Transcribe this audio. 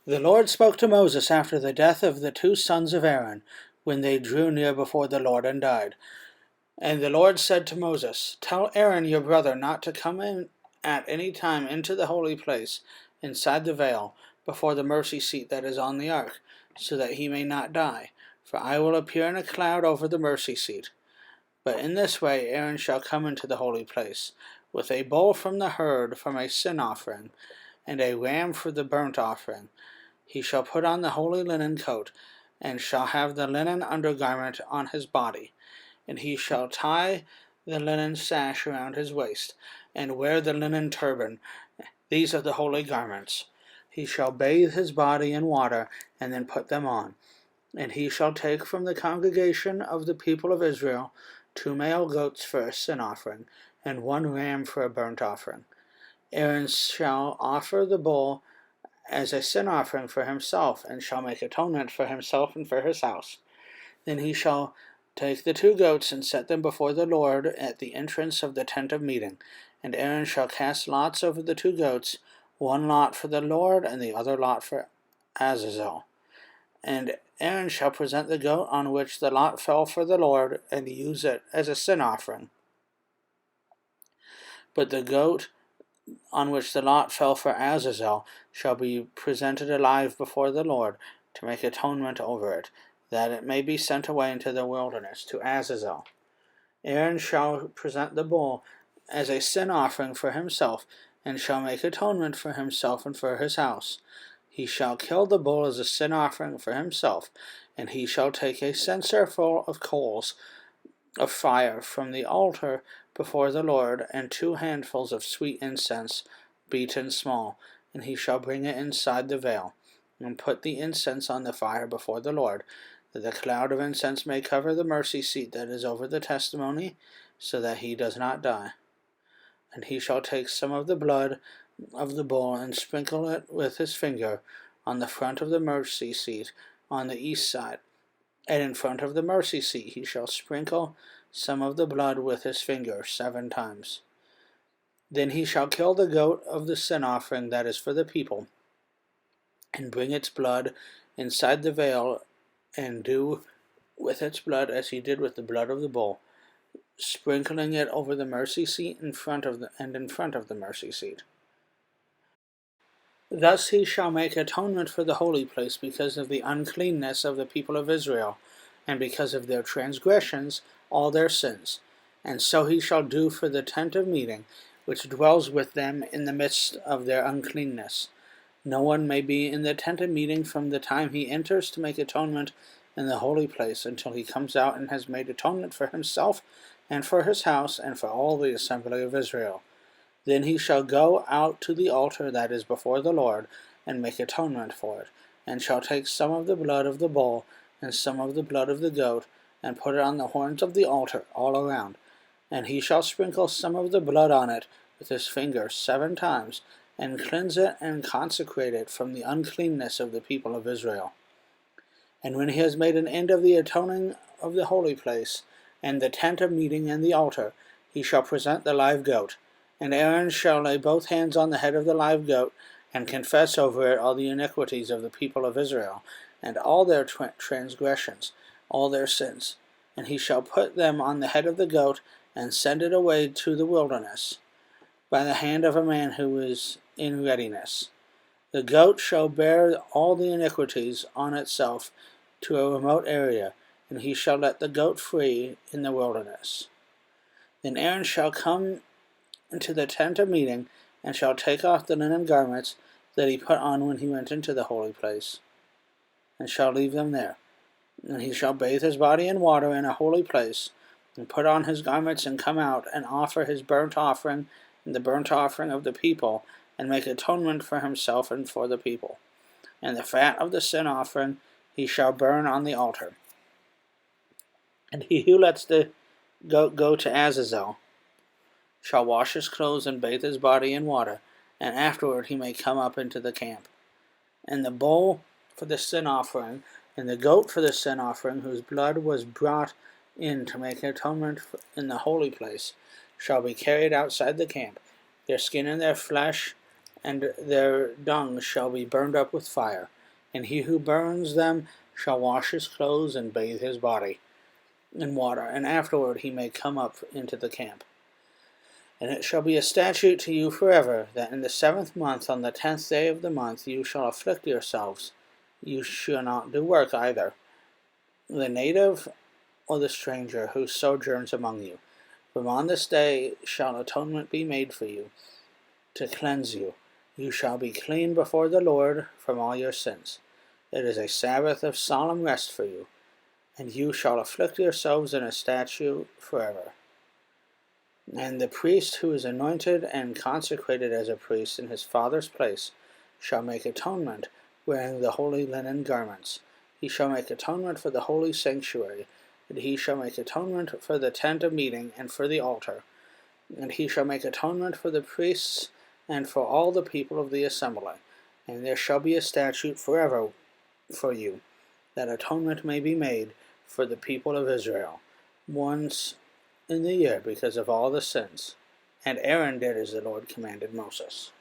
The Lord spoke to Moses after the death of the two sons of Aaron, when they drew near before the Lord and died. And the Lord said to Moses, Tell Aaron your brother not to come in at any time into the holy place, inside the veil, before the mercy seat that is on the ark, so that he may not die. For I will appear in a cloud over the mercy seat. But in this way Aaron shall come into the holy place, with a bull from the herd from a sin offering, and a ram for the burnt offering. He shall put on the holy linen coat, and shall have the linen undergarment on his body, and he shall tie the linen sash around his waist, and wear the linen turban. These are the holy garments. He shall bathe his body in water, and then put them on. And he shall take from the congregation of the people of Israel 2 male goats for a sin offering, and 1 ram for a burnt offering. Aaron shall offer the bull as a sin offering for himself, and shall make atonement for himself and for his house. Then he shall take the 2 goats and set them before the Lord at the entrance of the tent of meeting. And Aaron shall cast lots over the 2 goats, 1 lot for the Lord, and the other lot for Azazel. And Aaron shall present the goat on which the lot fell for the Lord, and use it as a sin offering. But the goat on which the lot fell for Azazel shall be presented alive before the Lord, to make atonement over it, that it may be sent away into the wilderness to Azazel. Aaron shall present the bull as a sin offering for himself, and shall make atonement for himself and for his house. He shall kill the bull as a sin offering for himself, and he shall take a censer full of coals of fire from the altar before the Lord, and 2 handfuls of sweet incense, beaten small, and he shall bring it inside the veil, and put the incense on the fire before the Lord, that the cloud of incense may cover the mercy seat that is over the testimony, so that he does not die. And he shall take some of the blood of the bull and sprinkle it with his finger on the front of the mercy seat on the east side. And in front of the mercy seat he shall sprinkle some of the blood with his finger 7 times. Then he shall kill the goat of the sin offering that is for the people, and bring its blood inside the veil, and do with its blood as he did with the blood of the bull, sprinkling it over the mercy seat in front of the mercy seat. Thus he shall make atonement for the holy place because of the uncleanness of the people of Israel, and because of their transgressions, all their sins. And so he shall do for the tent of meeting, which dwells with them in the midst of their uncleanness. No one may be in the tent of meeting from the time he enters to make atonement in the holy place until he comes out and has made atonement for himself and for his house and for all the assembly of Israel. Then he shall go out to the altar that is before the Lord, and make atonement for it, and shall take some of the blood of the bull and some of the blood of the goat, and put it on the horns of the altar all around. And he shall sprinkle some of the blood on it with his finger 7 times, and cleanse it and consecrate it from the uncleanness of the people of Israel. And when he has made an end of the atoning of the holy place, and the tent of meeting and the altar, he shall present the live goat. And Aaron shall lay both hands on the head of the live goat, and confess over it all the iniquities of the people of Israel, and all their transgressions, all their sins. And he shall put them on the head of the goat, and send it away to the wilderness, by the hand of a man who is in readiness. The goat shall bear all the iniquities on itself to a remote area, and he shall let the goat free in the wilderness. Then Aaron shall come into the tent of meeting, and shall take off the linen garments that he put on when he went into the holy place, and shall leave them there. And he shall bathe his body in water in a holy place, and put on his garments, and come out, and offer his burnt offering and the burnt offering of the people, and make atonement for himself and for the people. And the fat of the sin offering he shall burn on the altar. And he who lets the goat go to Azazel shall wash his clothes and bathe his body in water, and afterward he may come up into the camp. And the bull for the sin offering, and the goat for the sin offering, whose blood was brought in to make atonement in the holy place, shall be carried outside the camp. Their skin and their flesh and their dung shall be burned up with fire. and he who burns them shall wash his clothes and bathe his body in water, and afterward he may come up into the camp. And it shall be a statute to you forever, that in the 7th month, on the 10th day of the month, you shall afflict yourselves. You shall not do work either, the native or the stranger who sojourns among you. From on this day shall atonement be made for you, to cleanse you. You shall be clean before the Lord from all your sins. It is a Sabbath of solemn rest for you, and you shall afflict yourselves in a statute forever. And the priest who is anointed and consecrated as a priest in his father's place shall make atonement, wearing the holy linen garments. He shall make atonement for the holy sanctuary, and he shall make atonement for the tent of meeting and for the altar. And he shall make atonement for the priests and for all the people of the assembly. And there shall be a statute forever for you, that atonement may be made for the people of Israel once in the year because of all the sins. And Aaron did as the Lord commanded Moses.